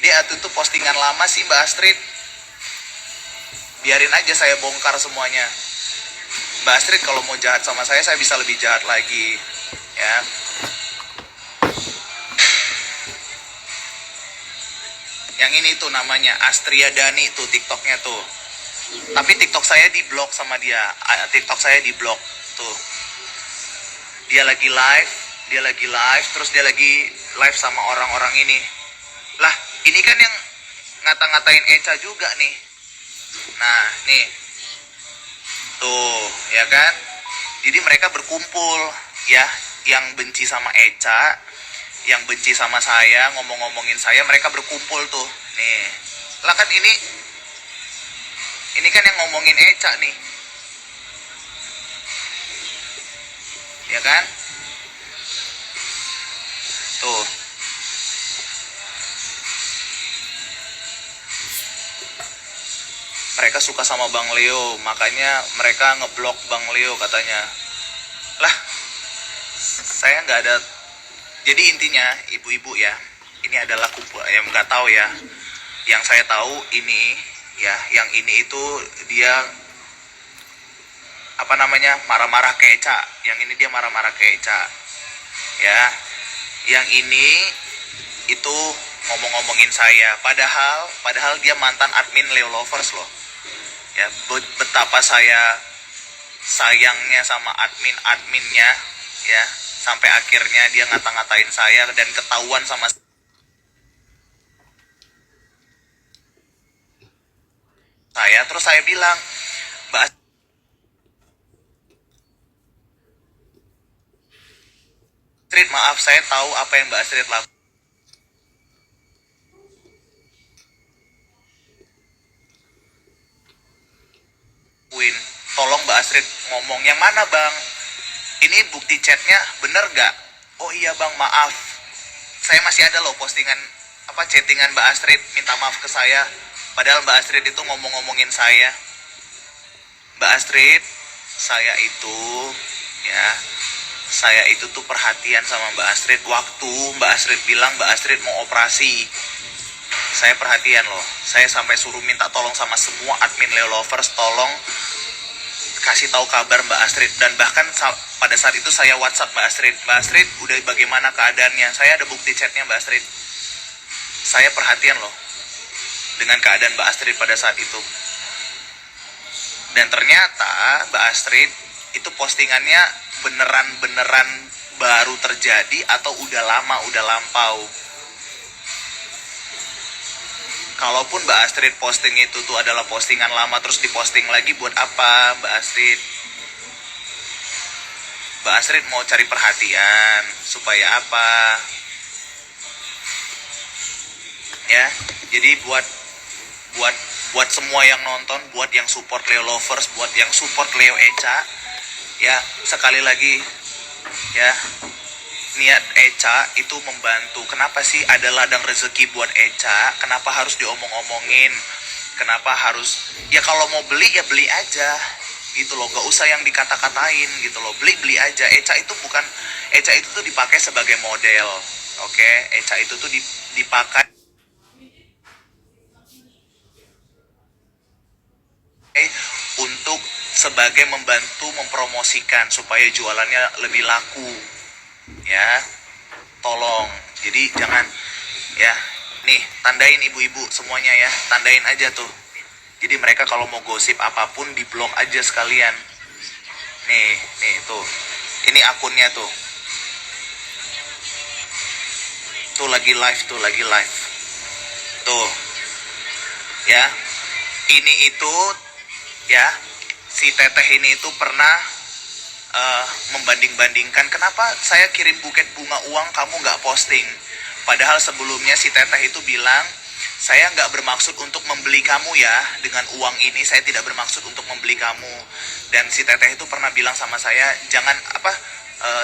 Dia tuh postingan lama sih Mbak Astrid. Biarin aja saya bongkar semuanya. Mbak Astrid kalau mau jahat sama saya bisa lebih jahat lagi. Ya. Yang ini tuh namanya Astria Dani tuh TikToknya tuh. Tapi TikTok saya di blok sama dia. TikTok saya di blok tuh. Dia lagi live, terus dia lagi live sama orang-orang ini. Lah, ini kan yang ngata-ngatain Eca juga nih. Nah, nih. Tuh, ya kan? Jadi mereka berkumpul, ya. Yang benci sama Eca, yang benci sama saya, ngomong-ngomongin saya, mereka berkumpul tuh. Nih. Lah kan ini kan yang ngomongin Eca nih. Ya kan? Tuh. Mereka suka sama Bang Leo, makanya mereka ngeblok Bang Leo katanya. Lah, saya nggak ada. Jadi intinya, ibu-ibu ya, ini adalah kumpul, yang nggak tahu ya. Yang saya tahu ini, ya, yang ini itu dia apa namanya, marah-marah ke Eca. Yang ini dia marah-marah ke Eca, ya. Yang ini itu ngomong-ngomongin saya, padahal dia mantan admin Leo Lovers loh. Ya, betapa saya sayangnya sama adminnya, ya, sampai akhirnya dia ngata-ngatain saya dan ketahuan sama saya. Terus saya bilang, Mbak Astrid, maaf, saya tahu apa yang Mbak Astrid lakukan. Tolong Mbak Astrid ngomong yang mana Bang, ini bukti chatnya bener gak? Oh iya Bang, maaf, saya masih ada loh postingan chattingan Mbak Astrid minta maaf ke saya, padahal Mbak Astrid itu ngomong-ngomongin saya. Mbak Astrid, saya itu tuh perhatian sama Mbak Astrid. Waktu Mbak Astrid bilang Mbak Astrid mau operasi, saya perhatian loh. Saya sampai suruh minta tolong sama semua admin Leo Lovers, tolong kasih tahu kabar Mbak Astrid. Dan bahkan pada saat itu saya WhatsApp Mbak Astrid, Mbak Astrid udah bagaimana keadaannya, saya ada bukti chatnya Mbak Astrid. Saya perhatian loh dengan keadaan Mbak Astrid pada saat itu. Dan ternyata Mbak Astrid itu postingannya beneran baru terjadi atau udah lama, udah lampau. Kalaupun Mbak Astrid posting itu tuh adalah postingan lama terus diposting lagi, buat apa Mbak Astrid? Mbak Astrid mau cari perhatian supaya apa? Ya, jadi buat semua yang nonton, buat yang support Leo Lovers, buat yang support Leo Eca, ya, sekali lagi ya, niat Eca itu membantu. Kenapa sih ada ladang rezeki buat Eca? Kenapa harus diomong-omongin? Kenapa harus, ya kalau mau beli ya beli aja gitu loh, gak usah yang dikata-katain gitu loh. Beli aja. Eca itu tuh dipakai sebagai model. Oke, Eca itu tuh dipakai untuk sebagai membantu mempromosikan supaya jualannya lebih laku, ya. Tolong, jadi jangan, ya, nih tandain ibu-ibu semuanya ya, tandain aja tuh. Jadi mereka kalau mau gosip apapun di blok aja sekalian. Nih tuh, ini akunnya tuh lagi live tuh, ya. Ini itu, ya, si Teteh ini itu pernah membanding-bandingkan, kenapa saya kirim buket bunga uang kamu nggak posting, padahal sebelumnya si Teteh itu bilang, saya nggak bermaksud untuk membeli kamu ya, dengan uang ini saya tidak bermaksud untuk membeli kamu. Dan si Teteh itu pernah bilang sama saya, jangan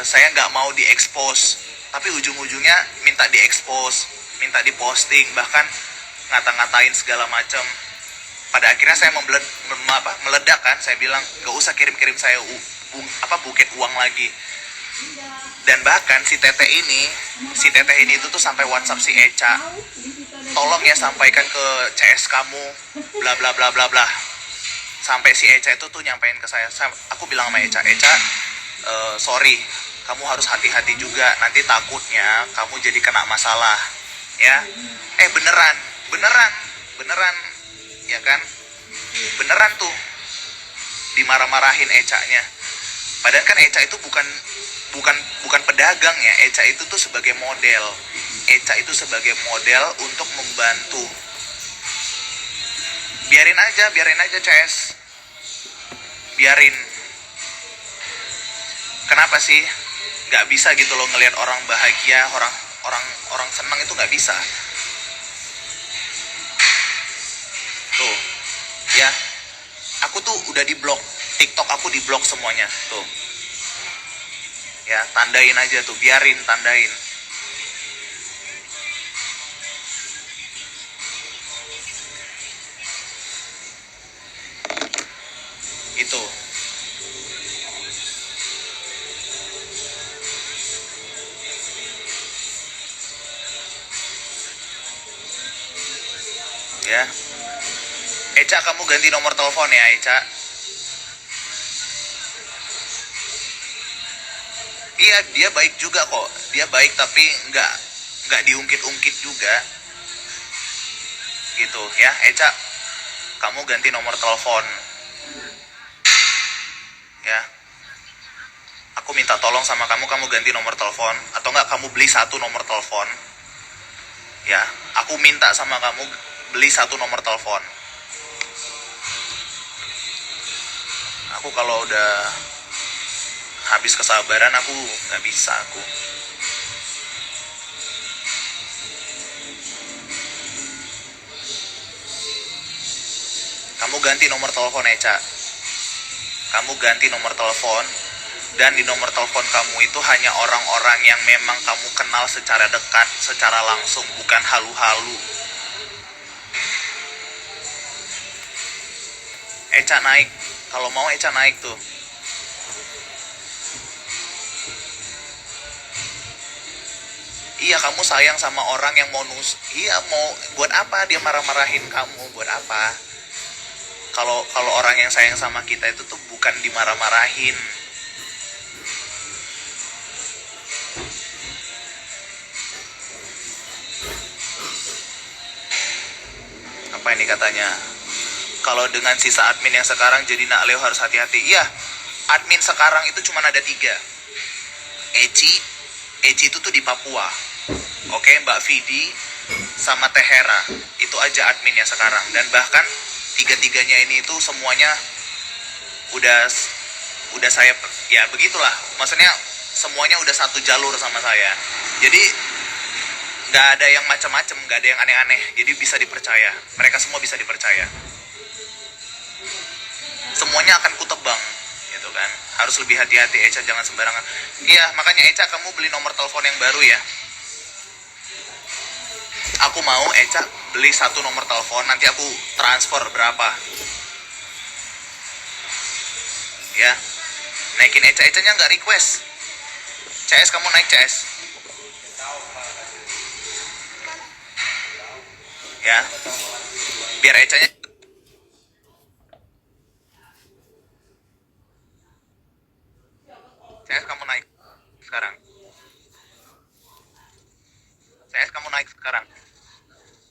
saya nggak mau diekspos, tapi ujung-ujungnya minta diekspos, minta diposting, bahkan ngata-ngatain segala macam. Pada akhirnya saya meledak kan, saya bilang gak usah kirim-kirim saya buket uang lagi. Dan bahkan si teteh ini itu tuh sampai WhatsApp si Eca, tolong ya sampaikan ke CS kamu bla bla bla bla bla. Sampai si Eca itu tuh nyampein ke saya. Aku bilang sama Eca, sorry, kamu harus hati-hati juga, nanti takutnya kamu jadi kena masalah ya. Beneran beneran beneran, ya kan, beneran tuh dimarah-marahin Eca-nya. Padahal kan Eca itu bukan bukan bukan pedagang ya. Eca itu tuh sebagai model. Eca itu sebagai model untuk membantu. Biarin aja CS. Biarin. Kenapa sih nggak bisa gitu loh ngelihat orang bahagia, orang senang itu nggak bisa. Tuh, ya. Aku tuh udah di blok. TikTok aku di blok semuanya. Tuh. Ya, tandain aja tuh, biarin tandain. Itu. Ya. Eca, kamu ganti nomor telepon ya, Eca. Iya, dia baik juga kok. Dia baik tapi nggak diungkit-ungkit juga. Gitu ya, Eca. Kamu ganti nomor telepon. Ya. Aku minta tolong sama kamu ganti nomor telepon atau nggak kamu beli satu nomor telepon. Ya, aku minta sama kamu beli satu nomor telepon. Aku kalau udah habis kesabaran aku nggak bisa aku. Kamu ganti nomor telepon Eca. Kamu ganti nomor telepon dan di nomor telepon kamu itu hanya orang-orang yang memang kamu kenal secara dekat, secara langsung, bukan halu-halu. Eca naik, kalau mau Eca naik tuh. Iya, kamu sayang sama orang yang mau iya, mau buat apa dia marah-marahin kamu, buat apa? Kalau orang yang sayang sama kita itu tuh bukan dimarah-marahin. Apa ini katanya? Kalau dengan sisa admin yang sekarang jadi Nak Leo harus hati-hati. Iya, admin sekarang itu cuma ada 3. Eci itu tuh di Papua. Oke, Mbak Vidi sama Tehera. Itu aja adminnya sekarang. Dan bahkan tiga-tiganya ini itu semuanya udah saya, ya begitulah. Maksudnya semuanya udah satu jalur sama saya. Jadi nggak ada yang macam-macam, nggak ada yang aneh-aneh. Jadi bisa dipercaya. Mereka semua bisa dipercaya. Semuanya akan kutebang, gitu kan. Harus lebih hati-hati, Eca, jangan sembarangan. Iya, makanya Eca, kamu beli nomor telepon yang baru ya. Aku mau Eca beli satu nomor telepon, nanti aku transfer berapa. Ya, naikin Eca-nya nggak request. CS, kamu naik CS. Ya, biar Eca-nya. CS, kamu naik sekarang. CS, kamu naik sekarang.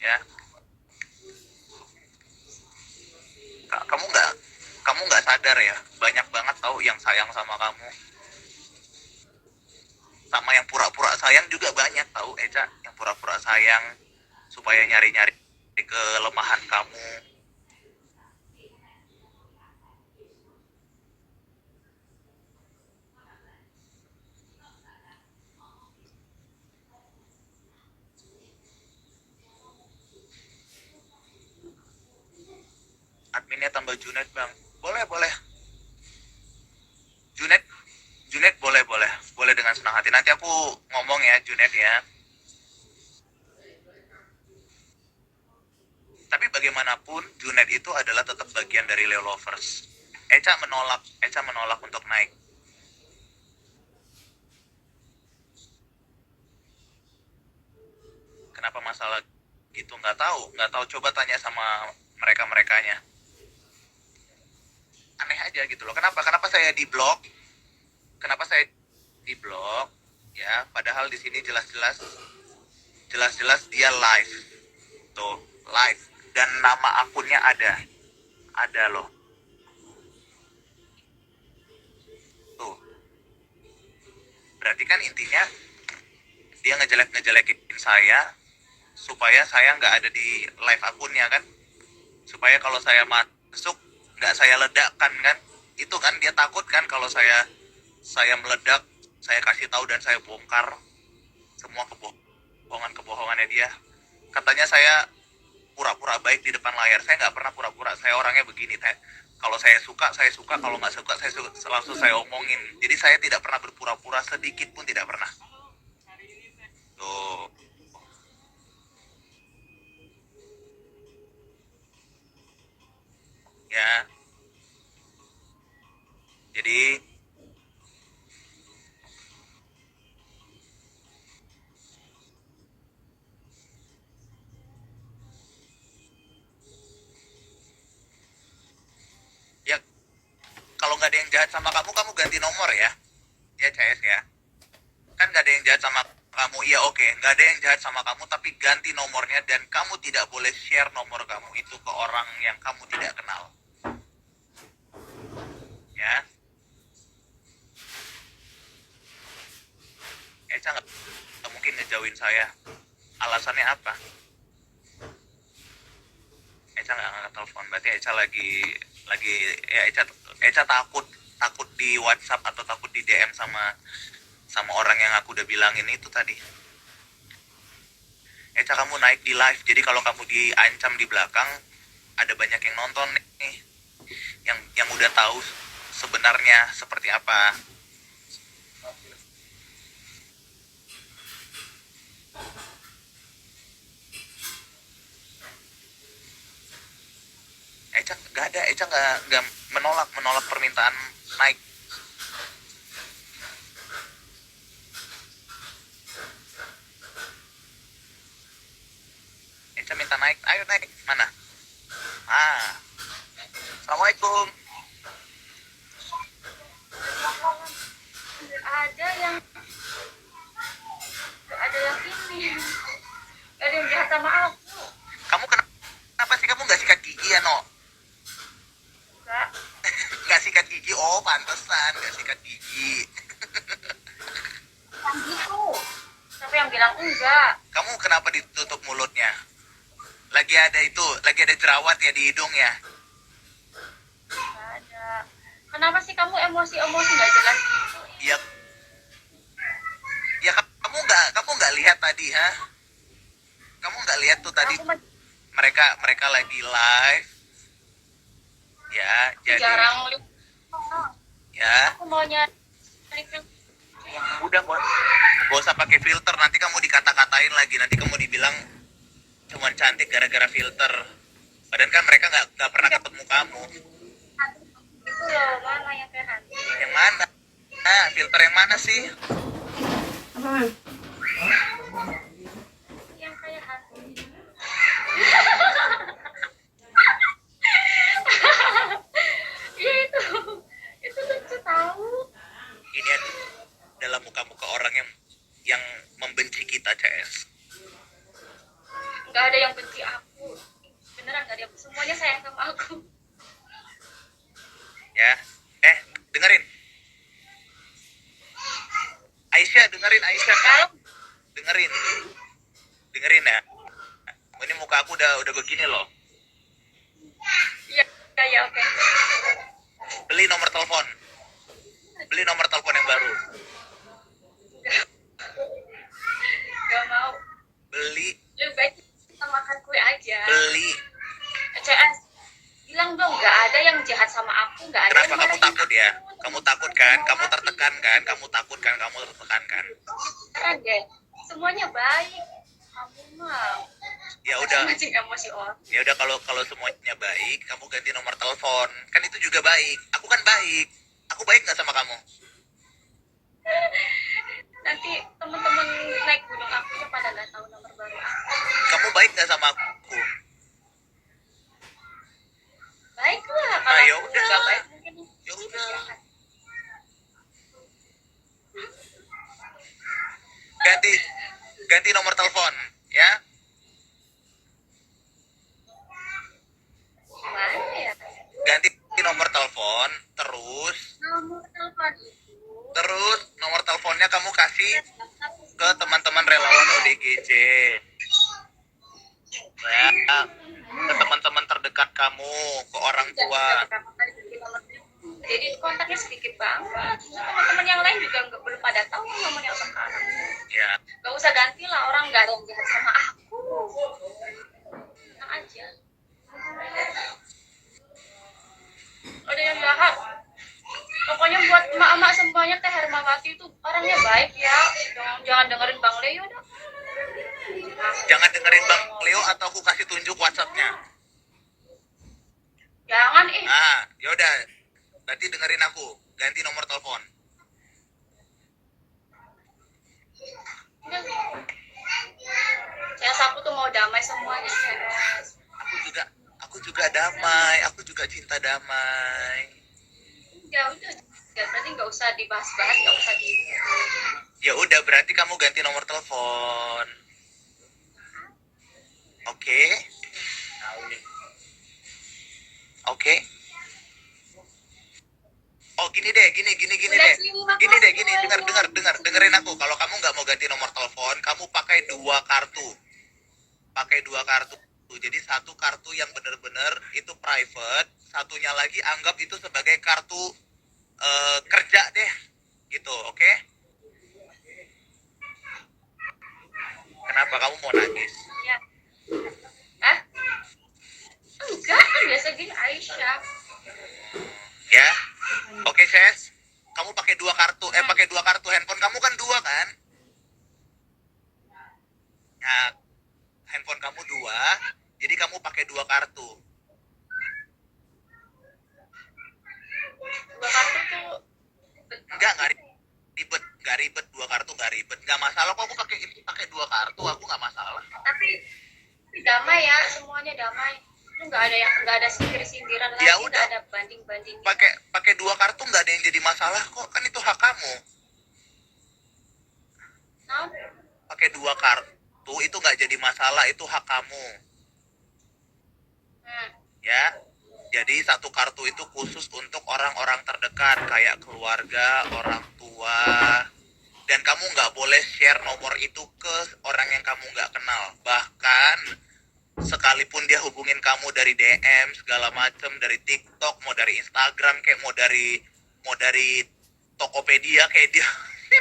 Ya, kamu nggak sadar ya, banyak banget tahu yang sayang sama kamu. Sama yang pura-pura sayang juga banyak tahu, Eca, yang pura-pura sayang supaya nyari-nyari kelemahan kamu. Adminnya tambah Junet, Bang. Boleh. Junet, Junet boleh dengan senang hati. Nanti aku ngomong ya, Junet ya. Tapi bagaimanapun Junet itu adalah tetap bagian dari Leo Lovers. Eca menolak untuk naik. Kenapa masalah Gitu, nggak tahu, coba tanya sama mereka-merekanya. Aneh aja gitu loh. Kenapa saya di blok? Kenapa saya di blok? Ya, padahal di sini jelas-jelas dia live. Tuh, live, dan nama akunnya ada loh. Tuh, berarti kan intinya dia ngejelekin saya supaya saya nggak ada di live akunnya kan, supaya kalau saya masuk nggak saya ledakkan kan. Itu kan dia takut kan kalau saya meledak, saya kasih tahu dan saya bongkar semua kebohongannya dia. Katanya saya pura-pura baik di depan layar. Saya nggak pernah pura-pura, saya orangnya begini teh. Kalau saya suka, kalau nggak suka langsung saya omongin. Jadi saya tidak pernah berpura-pura sedikit pun, tidak pernah. Tuh, ya. Jadi ya, kalau nggak ada yang jahat sama kamu ganti nomor ya. Ya CS ya. Kan nggak ada yang jahat sama kamu, iya oke. Nggak ada yang jahat sama kamu, tapi ganti nomornya dan kamu tidak boleh share nomor kamu itu ke orang yang kamu tidak kenal. Ya, Eca nggak mungkin ngejauhin saya. Alasannya apa? Eca nggak ngangkat telepon, berarti Eca lagi ya. Eca takut di WhatsApp atau takut di DM sama sama orang yang aku udah bilangin itu tadi. Eca, kamu naik di live, jadi kalau kamu diancam di belakang, ada banyak yang nonton nih, yang udah tahu sebenarnya seperti apa. Eca nggak ada, Eca nggak menolak permintaan naik. Eca minta naik, ayo naik, mana? Assalamualaikum. ada yang ada yang ini ada yang jahat sama aku. Kamu kenapa sih kamu nggak sikat gigi ya, No? Enggak, Nggak sikat gigi, oh pantesan nggak sikat gigi. yang gitu. Siapa yang bilang enggak? Kamu kenapa ditutup mulutnya? Lagi ada jerawat ya di hidung ya? Enggak ada. Kenapa sih kamu emosi nggak jelas gitu? Ya, ya kamu nggak lihat tadi, ha? Kamu nggak lihat tuh tadi Aku masih mereka lagi live, ya? Jadi, jarang lihat. ya, Aku mau nyari film. udah gak usah pakai filter. Nanti kamu dikata-katain lagi. Nanti kamu dibilang cuman cantik gara-gara filter. Padahal kan mereka nggak pernah ketemu kamu. Itu loh, mana yang kayak hantu? Yang mana? Filter yang mana sih? Yang kayak hantu. Iya itu lucu tahu. Ini adalah muka-muka orang yang membenci kita, CS. Nggak ada yang benci aku. Beneran nggak ada. Semuanya sayang sama aku. Ya, dengerin. Aisyah, dengerin Aisyah, Kak. Kalau Dengerin. Dengerin ya. Ini muka aku udah begini loh. iya ya oke. Beli nomor telepon. Beli nomor telepon yang baru. Gak mau. Beli, Lebih baik kita makan kue aja. beli. CS bilang dong nggak ada yang jahat sama aku, nggak ada Kenapa yang kamu marahin takut ya? aku. Kamu takut kan? Kamu tertekan kan? Kamu takut kan? Kamu tertekan kan? Beneran deh, semuanya baik. Kamu mah Ya udah, mancing emosi orang. ya udah, kalau semuanya baik, kamu ganti nomor telepon. Kan itu juga baik. Aku kan baik. Aku baik nggak sama kamu? Nanti teman-teman naik gunung aku pada nggak tahu nomor baru aku. Kamu baik nggak nggak sama aku? Baiklah, Nah, kalau ya aku udah. nggak baik mungkin Ya udah. jahat. Ganti nomor telepon, ya. Gimana ya? Ganti nomor telepon, terus Nomor telepon itu nomor teleponnya kamu kasih ke teman-teman relawan ODGJ. Ya, ke teman-teman terdekat kamu, ke orang tua. jadi kontaknya sedikit banget. Teman-teman yang lain juga nggak belum pada tahu nomor yang sekarang. Ya, Gak usah ganti lah, orang nggak ada yang jahat sama aku. Tenang aja. Ada yang jahat. Pokoknya buat emak-emak semuanya Teh Hermawati itu orangnya baik ya. Jangan dengerin Bang Leo dah. jangan dengerin Bang Leo atau aku kasih tunjuk WhatsApp-nya. Jangan Nah, yaudah. Berarti dengerin aku. Ganti nomor telepon. Saya aku tuh mau damai semuanya, Ces. Aku juga damai. Aku juga cinta damai. Ya udah, ya berarti nggak usah dibahas-bahas, nggak usah di. Ya udah, berarti kamu ganti nomor telepon. Oke? Oke? Oh, gini deh, gini deh. Dengerin aku. Kalau kamu nggak mau ganti nomor telepon, kamu pakai 2 kartu. Jadi satu kartu yang bener-bener itu private, satunya lagi anggap itu sebagai kartu kerja deh. Gitu, oke? Kenapa kamu mau nangis? Ya. Hah? Enggak, kan biasa gini Aisyah. Ya? Oke, Ses. Kamu pakai 2 kartu, pakai 2 kartu handphone kamu kan 2 kan? Nah, handphone kamu 2, jadi kamu pakai 2 kartu. Dua kartu tuh Enggak ribet 2 kartu enggak ribet. Enggak masalah kok, aku pakai 2 kartu, aku enggak masalah. tapi damai ya, semuanya damai. Itu nggak ada sindir-sindiran lagi, Ya nggak udah. ada banding-banding. Pakai 2 kartu enggak ada yang jadi masalah kok, kan itu hak kamu. Nah, Pakai 2 kartu itu enggak jadi masalah, itu hak kamu. Ya. Jadi satu kartu itu khusus untuk orang-orang terdekat kayak keluarga, orang tua. Dan kamu nggak boleh share nomor itu ke orang yang kamu nggak kenal. Bahkan sekalipun dia hubungin kamu dari DM segala macem, dari TikTok, mau dari Instagram, kayak mau dari Tokopedia, kayak dia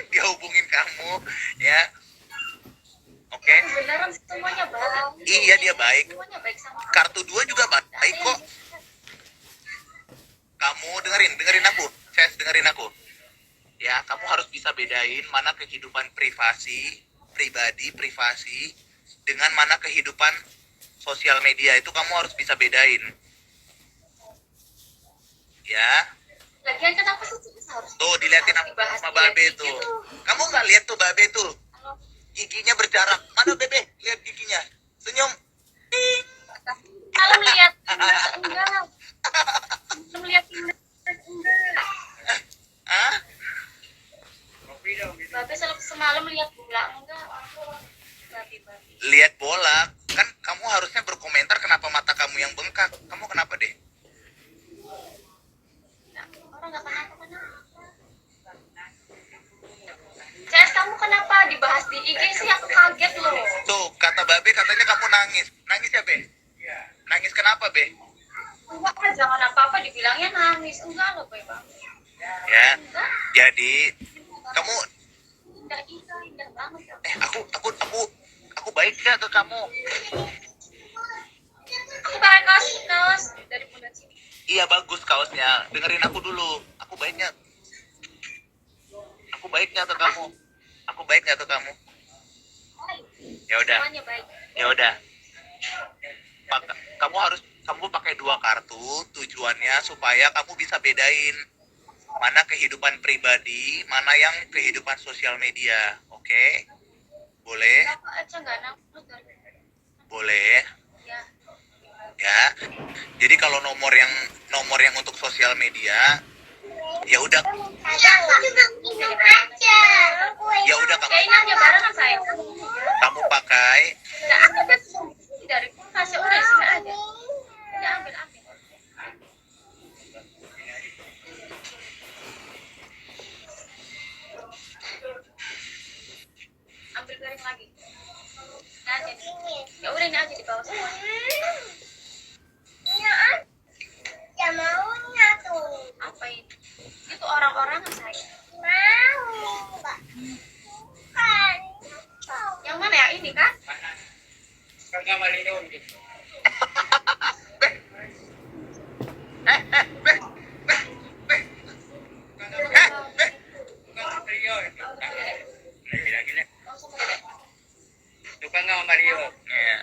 dia hubungin kamu, ya. Oke? beneran semuanya baik. Iya, dia baik. Semuanya baik sama aku. Kartu 2 juga baik kok. Kamu dengerin aku. Ces, dengerin aku. Ya, kamu harus bisa bedain mana kehidupan privasi dengan mana kehidupan sosial media. Itu kamu harus bisa bedain. Ya. Lagian kan aku harus Tuh, diliatin dibahas sama dia Babe gitu. tuh. Kamu nggak lihat tuh Babe tuh? Halo. Giginya berjarak. Mana Bebe? Lihat giginya. Senyum. Ting. Kalau lihat enggak. Belum lihat enggak. Hah? Babe semalam lihat bola enggak? Babe. Lihat bola. Kan kamu harusnya berkomentar kenapa mata kamu yang bengkak. Kamu kenapa deh? Nah, orang nggak kenapa. Ces, kamu kenapa dibahas di IG sih? Aku kaget loh. Tuh, kata Babe katanya kamu nangis. Nangis ya, Be? Nangis kenapa, Be? Enggak, jangan apa-apa dibilangnya nangis. Enggak loh, Bang. Ya. Enggak. Kamu Indah banget ya. aku baik gak ke kamu? Aku pakai kaos dari Bunda Sini. Iya, bagus kaosnya. Dengerin aku dulu. Aku baik gak ke kamu? Aku baik gak ke kamu? Ya udah. Semuanya baik. Ya udah. Kamu pakai 2 kartu, tujuannya supaya kamu bisa bedain mana kehidupan pribadi, mana yang kehidupan sosial media. Oke? Boleh? Kenapa aja nggak nangis? Boleh. Jadi kalau nomor yang untuk sosial media, ya udah ya udah Ya ini aja barengan saya. kamu pakai. Nggak ada kan dari kulkas ya udah sini aja. Udah ambil. Ambil piring lagi. Nah, aja. Ya udah ini aja di bawah semua. Apa ini? Itu orang-orang saya. Yang mana ya ini kan? Kagak malihun gitu. Kagak malihun. Gila-gila. Tukang nggak malihun. Ya,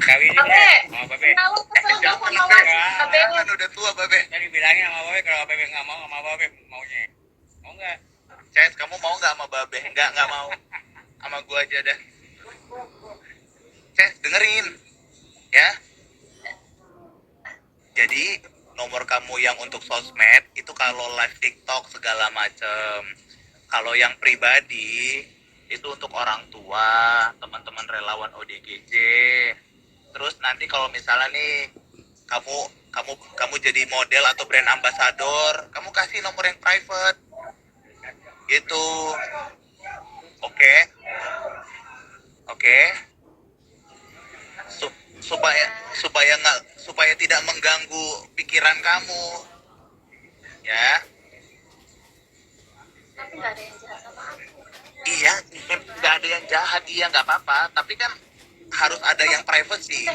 Kawin Abe. sama Babe. Tahu kesel nggak sama Mas? Abe. kan udah tua Babe. Tadi bilangin sama Babe kalau Babe nggak mau sama Babe maunya. Mau nggak? Ces, kamu mau nggak sama Babe? Nggak mau. Sama gua aja dah. Ces, dengerin. Ya. Jadi, nomor kamu yang untuk sosmed, itu kalau live TikTok segala macem. Kalau yang pribadi, itu untuk orang tua, teman-teman relawan ODGJ. Terus nanti kalau misalnya nih, kamu jadi model atau brand ambassador, kamu kasih nomor yang private. Gitu. Oke. Oke. Supaya tidak mengganggu pikiran kamu. Ya. Tapi nggak ada yang jahat sama aku. Iya, nggak ada yang jahat, iya nggak apa-apa. Tapi kan harus ada yang privacy.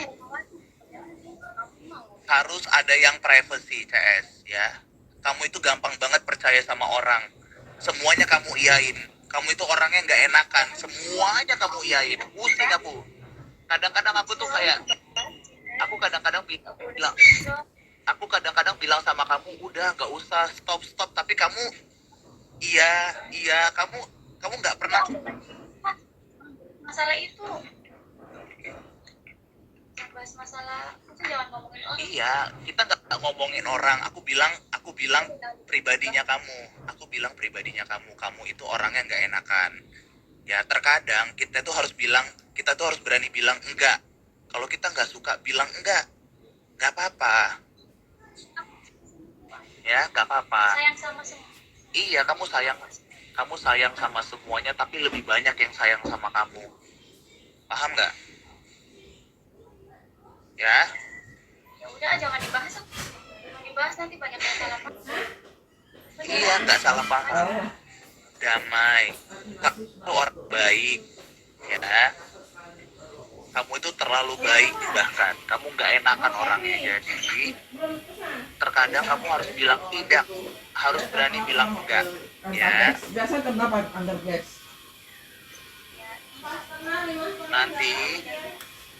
Harus ada yang privacy, CS, ya. Kamu itu gampang banget percaya sama orang. Semuanya kamu iyain. Kamu itu orangnya nggak enakan. Semuanya kamu iyain. Pusing aku. Kadang-kadang aku tuh kayak, aku kadang-kadang bilang sama kamu, udah nggak usah, stop. Tapi kamu, iya, kamu nggak pernah. Masalah itu bahas masalah itu jangan ngomongin orang. Iya, kita nggak ngomongin orang. Aku bilang pribadinya kamu. Kamu itu orangnya nggak enakan. Ya terkadang kita tuh harus berani bilang enggak. Kalau kita nggak suka bilang nggak apa-apa. Ya, nggak apa-apa. Sayang sama semua. Iya, kamu sayang sama semuanya, tapi lebih banyak yang sayang sama kamu. Paham nggak? Ya. Ya udah jangan dibahas. Dibahas nanti banyak yang salah paham. Iya, nggak salah paham. Damai. Kamu orang baik, ya. Kamu itu terlalu baik bahkan. Kamu nggak enakan orangnya, jadi terkadang kamu harus bilang tidak. Harus berani bilang enggak, ya. Biasa kenapa under gas? Nanti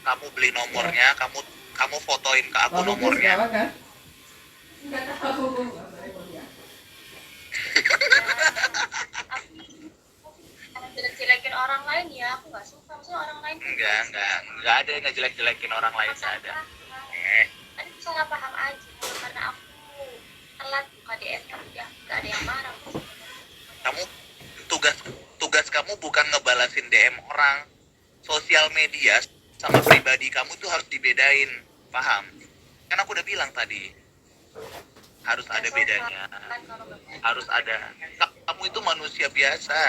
kamu beli nomornya, kamu fotoin ke aku Under gas nomornya. kalah kan? Nggak tahu. Jelek-jelekin orang lain ya, aku nggak suka. Maksudnya orang lain Enggak ada yang ngejelek-jelekin orang lain, nggak ada. Tadi tuh salah paham aja karena aku telat buka DM ya, nggak ada yang marah. Kamu tugas kamu bukan ngebalasin DM orang. Sosial media sama pribadi kamu tuh harus dibedain, paham? Kan aku udah bilang tadi, harus ada bedanya. Kan kalau nggak- Harus ada. Kamu itu manusia biasa.